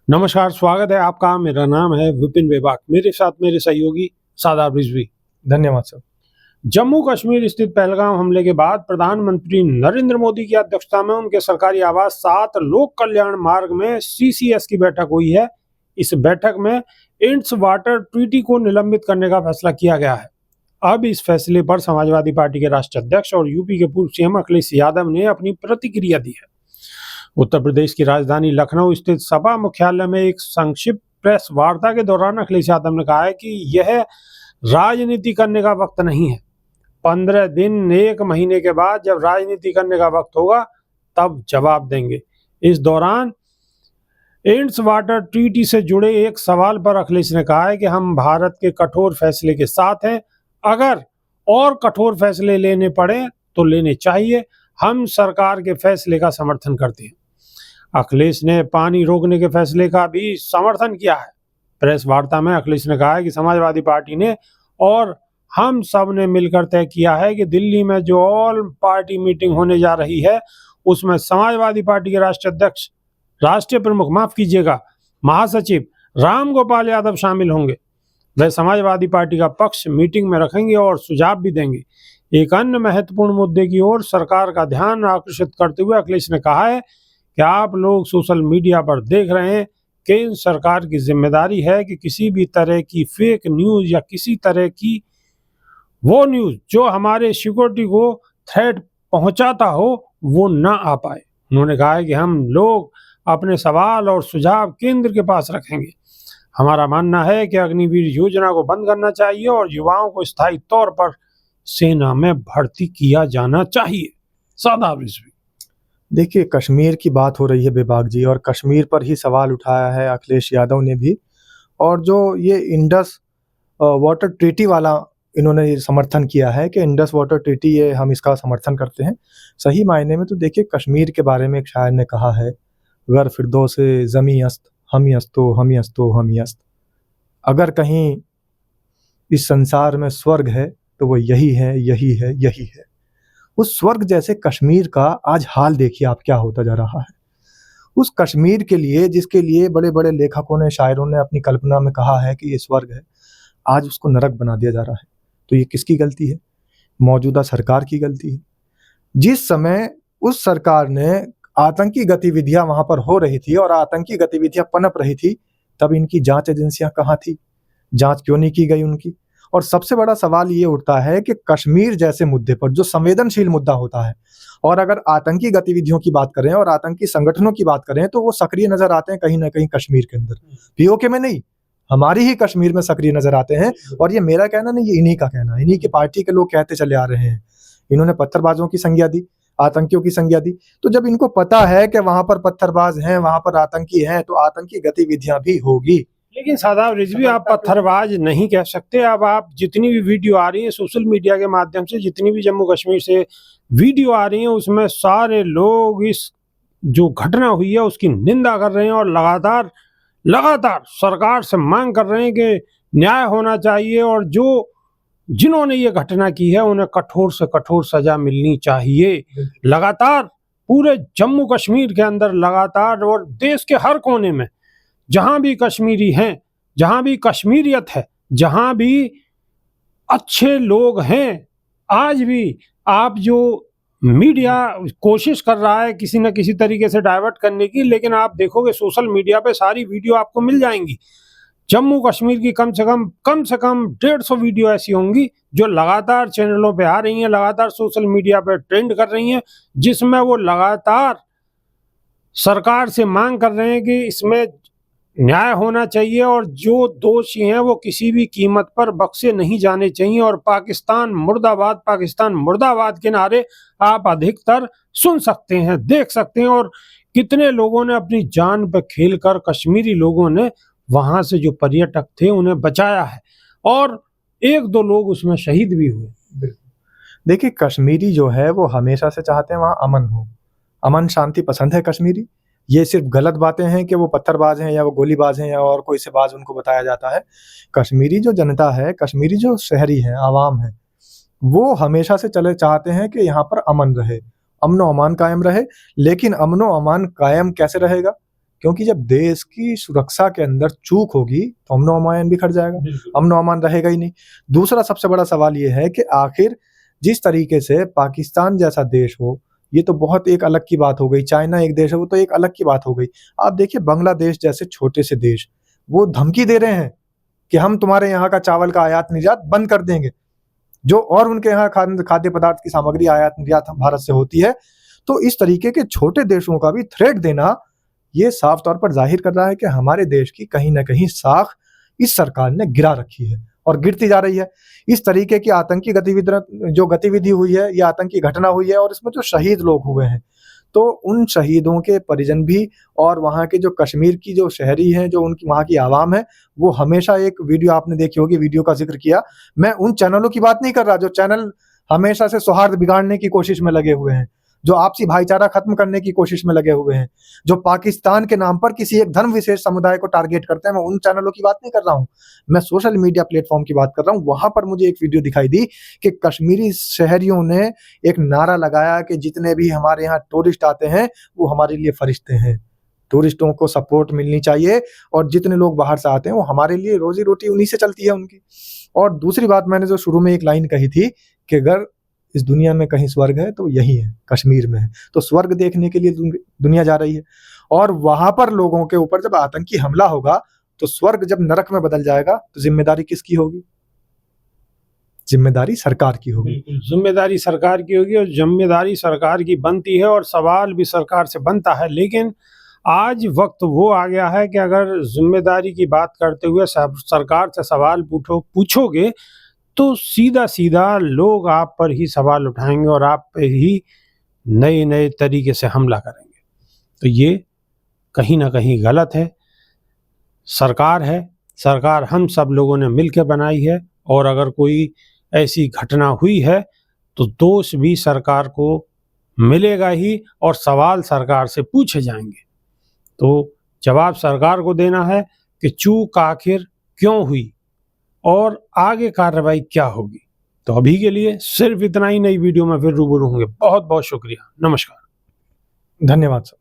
नमस्कार, स्वागत है आपका। मेरा नाम है विपिन बेबाक। मेरे साथ मेरे सहयोगी सादाब रिजवी। धन्यवाद सर। जम्मू कश्मीर स्थित पहलगाम हमले के बाद प्रधानमंत्री नरेंद्र मोदी की अध्यक्षता में उनके सरकारी आवास 7 लोक कल्याण मार्ग में सीसीएस की बैठक हुई है। इस बैठक में इंड्स वाटर ट्रीटी को निलंबित करने का फैसला किया गया है। अब इस फैसले पर समाजवादी पार्टी के राष्ट्रीय अध्यक्ष और यूपी के पूर्व सीएम अखिलेश यादव ने अपनी प्रतिक्रिया दी है। उत्तर प्रदेश की राजधानी लखनऊ स्थित सपा मुख्यालय में एक संक्षिप्त प्रेस वार्ता के दौरान अखिलेश यादव ने कहा है कि यह राजनीति करने का वक्त नहीं है। 15 दिन 1 महीने के बाद जब राजनीति करने का वक्त होगा तब जवाब देंगे। इस दौरान इंड्स वाटर ट्रीटी से जुड़े एक सवाल पर अखिलेश ने कहा है कि हम भारत के कठोर फैसले के साथ हैं। अगर और कठोर फैसले लेने पड़े तो लेने चाहिए। हम सरकार के फैसले का समर्थन करते हैं। अखिलेश ने पानी रोकने के फैसले का भी समर्थन किया है। प्रेस वार्ता में अखिलेश ने कहा है कि समाजवादी पार्टी ने और हम सब ने मिलकर तय किया है कि दिल्ली में जो ऑल पार्टी मीटिंग होने जा रही है उसमें समाजवादी पार्टी के राष्ट्रीय अध्यक्ष, राष्ट्रीय प्रमुख, माफ कीजिएगा, महासचिव राम गोपाल यादव शामिल होंगे। वह समाजवादी पार्टी का पक्ष मीटिंग में रखेंगे और सुझाव भी देंगे। एक अन्य महत्वपूर्ण मुद्दे की ओर सरकार का ध्यान आकर्षित करते हुए अखिलेश ने कहा है कि आप लोग सोशल मीडिया पर देख रहे हैं कि इन सरकार की जिम्मेदारी है कि किसी भी तरह की फेक न्यूज़ या किसी तरह की वो न्यूज़ जो हमारे सिक्योरिटी को थ्रेट पहुंचाता हो वो ना आ पाए। उन्होंने कहा है कि हम लोग अपने सवाल और सुझाव केंद्र के पास रखेंगे। हमारा मानना है कि अग्निवीर योजना को बंद करना चाहिए और युवाओं को स्थायी तौर पर सेना में भर्ती किया जाना चाहिए। सादाब रिजवी। देखिए, कश्मीर की बात हो रही है बेबाक जी, और कश्मीर पर ही सवाल उठाया है अखिलेश यादव ने भी। और जो ये इंडस वाटर ट्रीटी वाला इन्होंने समर्थन किया है कि इंडस वाटर ट्रीटी, ये हम इसका समर्थन करते हैं। सही मायने में तो देखिए, कश्मीर के बारे में एक शायर ने कहा है, गर फिरदौसे ज़मी अस्त हमी अस्तो हमी अस्तो हमी अस्त। अगर कहीं इस संसार में स्वर्ग है तो वो यही है, यही है, यही है। उस स्वर्ग जैसे कश्मीर का आज हाल देखिए आप क्या होता जा रहा है। उस कश्मीर के लिए, जिसके लिए बड़े बड़े लेखकों ने, शायरों ने अपनी कल्पना में कहा है कि ये स्वर्ग है, आज उसको नरक बना दिया जा रहा है। तो ये किसकी गलती है? मौजूदा सरकार की गलती है। जिस समय उस सरकार ने आतंकी गतिविधियां वहां पर हो रही थी और आतंकी गतिविधियां पनप रही थी, तब इनकी जांच एजेंसियां कहाँ थी? जांच क्यों नहीं की गई उनकी? और सबसे बड़ा सवाल ये उठता है कि कश्मीर जैसे मुद्दे पर, जो संवेदनशील मुद्दा होता है, और अगर आतंकी गतिविधियों की बात करें और आतंकी संगठनों की बात करें, तो वो सक्रिय नजर आते हैं कहीं ना कहीं कश्मीर के अंदर। पीओके में नहीं, हमारी ही कश्मीर में सक्रिय नजर आते हैं। और ये मेरा कहना नहीं, ये इन्हीं का कहना, इन्हीं की पार्टी के लोग कहते चले आ रहे हैं। इन्होंने पत्थरबाजों की संज्ञा दी, आतंकियों की संज्ञा दी। तो जब इनको पता है कि वहां पर पत्थरबाज हैं, वहां पर आतंकी हैं, तो आतंकी गतिविधियां भी होगी। लेकिन सादाब रिजवी, आप पत्थरबाज नहीं कह सकते। अब आप जितनी भी वीडियो आ रही है सोशल मीडिया के माध्यम से, जितनी भी जम्मू कश्मीर से वीडियो आ रही है, उसमें सारे लोग इस जो घटना हुई है उसकी निंदा कर रहे हैं और लगातार सरकार से मांग कर रहे हैं कि न्याय होना चाहिए और जो जिन्होंने ये घटना की है उन्हें कठोर से कठोर सजा मिलनी चाहिए। लगातार पूरे जम्मू कश्मीर के अंदर लगातार और देश के हर कोने में जहां भी कश्मीरी हैं, जहां भी कश्मीरियत है, जहां भी अच्छे लोग हैं, आज भी आप जो मीडिया कोशिश कर रहा है किसी न किसी तरीके से डाइवर्ट करने की, लेकिन आप देखोगे सोशल मीडिया पे सारी वीडियो आपको मिल जाएंगी। जम्मू कश्मीर की कम से कम 150 वीडियो ऐसी होंगी जो लगातार चैनलों पे आ रही हैं, लगातार सोशल मीडिया पे ट्रेंड कर रही हैं, जिसमें वो लगातार सरकार से मांग कर रहे हैं कि इसमें न्याय होना चाहिए और जो दोषी हैं वो किसी भी कीमत पर बख्शे नहीं जाने चाहिए। और पाकिस्तान मुर्दाबाद के नारे आप अधिकतर सुन सकते हैं, देख सकते हैं। और कितने लोगों ने अपनी जान पर खेलकर, कश्मीरी लोगों ने वहां से जो पर्यटक थे उन्हें बचाया है और 1-2 लोग उसमें शहीद भी हुए। देखिए, कश्मीरी जो है वो हमेशा से चाहते हैं वहाँ अमन हो, अमन शांति पसंद है कश्मीरी। ये सिर्फ गलत बातें हैं कि वो पत्थरबाज हैं या वो गोलीबाज हैं या और कोई से बाज उनको बताया जाता है। कश्मीरी जो जनता है, कश्मीरी जो शहरी है, आवाम है, वो हमेशा से चले चाहते हैं कि यहाँ पर अमन रहे, अमन व अमान कायम रहे। लेकिन अमन व अमान कायम कैसे रहेगा? क्योंकि जब देश की सुरक्षा के अंदर चूक होगी तो अमन अमान बिखर जाएगा, अमन अमान रहेगा ही नहीं। दूसरा सबसे बड़ा सवाल ये है कि आखिर जिस तरीके से पाकिस्तान जैसा देश हो, ये तो बहुत एक अलग की बात हो गई, चाइना एक देश है वो तो एक अलग की बात हो गई। आप देखिए बांग्लादेश जैसे छोटे से देश वो धमकी दे रहे हैं कि हम तुम्हारे यहाँ का चावल का आयात निर्यात बंद कर देंगे, जो और उनके यहाँ खाद्य पदार्थ की सामग्री आयात निर्यात भारत से होती है। तो इस तरीके के छोटे देशों का भी थ्रेट देना ये साफ तौर पर जाहिर कर रहा है कि हमारे देश की कहीं ना कहीं साख इस सरकार ने गिरा रखी है और गिरती जा रही है। इस तरीके की आतंकी गतिविधि हुई है, ये आतंकी घटना हुई है और इसमें जो शहीद लोग हुए हैं, तो उन शहीदों के परिजन भी और वहाँ के जो कश्मीर की जो शहरी हैं, जो उनकी वहाँ की आवाम है, वो हमेशा एक वीडियो आपने देखी होगी, वीडियो का जिक्र किया। मैं उन चैनलों की बात नहीं कर रहा जो चैनल हमेशा से सौहार्द बिगाड़ने की कोशिश में लगे हुए हैं, जो आपसी भाईचारा खत्म करने की कोशिश में लगे हुए हैं, जो पाकिस्तान के नाम पर किसी एक धर्म विशेष समुदाय को टारगेट करते हैं। मैं उन चैनलों की बात नहीं कर रहा हूं, मैं सोशल मीडिया प्लेटफॉर्म की बात कर रहा हूं। वहां पर मुझे एक वीडियो दिखाई दी कि कश्मीरी शहरियों ने एक नारा लगाया कि जितने भी हमारे यहाँ टूरिस्ट आते हैं वो हमारे लिए फरिश्ते हैं, टूरिस्टों को सपोर्ट मिलनी चाहिए और जितने लोग बाहर से आते हैं वो हमारे लिए रोजी रोटी उन्हीं से चलती है उनकी। और दूसरी बात मैंने जो शुरू में एक लाइन कही थी कि अगर इस दुनिया में कहीं स्वर्ग है तो यही है, कश्मीर में है। तो स्वर्ग देखने के लिए दुनिया जा रही है और वहां पर लोगों के ऊपर जब आतंकी हमला होगा तो स्वर्ग जब नरक में बदल जाएगा तो जिम्मेदारी किसकी होगी? जिम्मेदारी सरकार की होगी। जिम्मेदारी सरकार की होगी और जिम्मेदारी सरकार की बनती है और सवाल भी सरकार से बनता है। लेकिन आज वक्त वो आ गया है कि अगर जिम्मेदारी की बात करते हुए सरकार से सवाल पूछोगे तो सीधा सीधा लोग आप पर ही सवाल उठाएंगे और आप पे ही नए नए तरीके से हमला करेंगे। तो ये कहीं ना कहीं गलत है। सरकार हम सब लोगों ने मिलकर बनाई है और अगर कोई ऐसी घटना हुई है तो दोष भी सरकार को मिलेगा ही और सवाल सरकार से पूछे जाएंगे। तो जवाब सरकार को देना है कि चूक आखिर क्यों हुई और आगे कार्रवाई क्या होगी। तो अभी के लिए सिर्फ इतना ही, नई वीडियो में फिर रूबरू होंगे। बहुत बहुत शुक्रिया, नमस्कार, धन्यवाद सर।